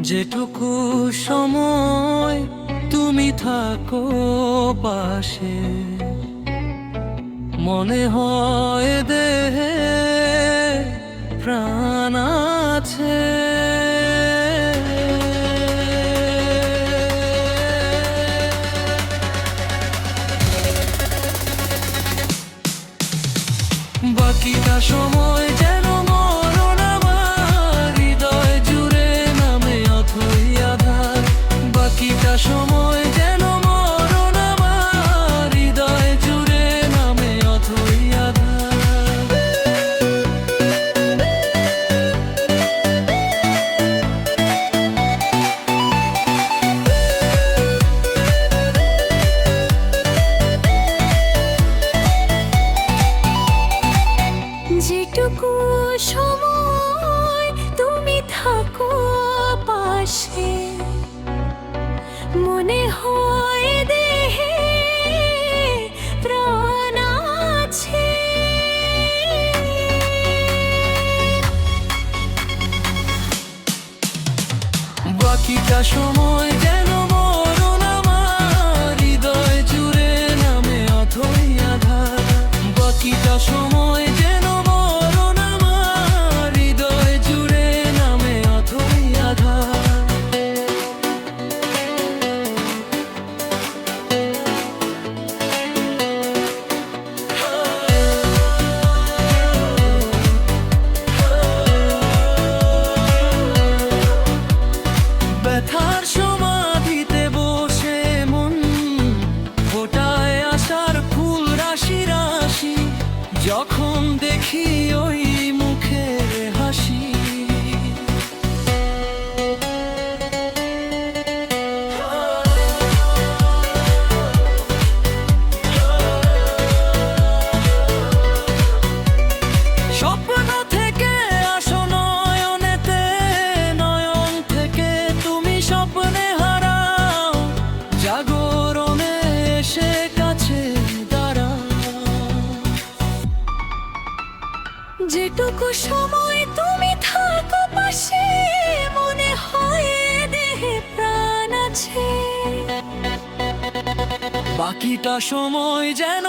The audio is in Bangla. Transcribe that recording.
যেটুকু সময় তুমি থাকো পাশে, মনে হয় দেহে প্রাণ আছে। বাকিটা সময় যেন মরণ আমার হৃদয় জুড়ে নামে অথই আধার। বাকিটা সময় যেন মরণ আমার হৃদয় জুড়ে নামে অথই আধার। যেটুকু সময় তুমি থাকো পাশে, মনে হয় দেহে প্রাণ আছে। বাকিটা সময় যেন মরণ আমার হৃদয় জুড়ে নামে অথই আধার। বাকিটা সময় যেন মরণ আমার হৃদয় জুড়ে নামে অথই আধার। ব্যথার সমাধিতে বসে মন ফোটায় আশার ফুল রাশি রাশি, যখন দেখি ওই মুখের হাসি। স্বপ্ন থেকে আসো নয়নেতে, নয়ন থেকে তুমি স্বপ্নে হারাও, জাগরণে এসে কাছে দাঁড়াও। যেটুকু সময় তুমি থাকো পাশে, মনে হয় দেহে প্রাণ আছে। বাকিটা সময় যেন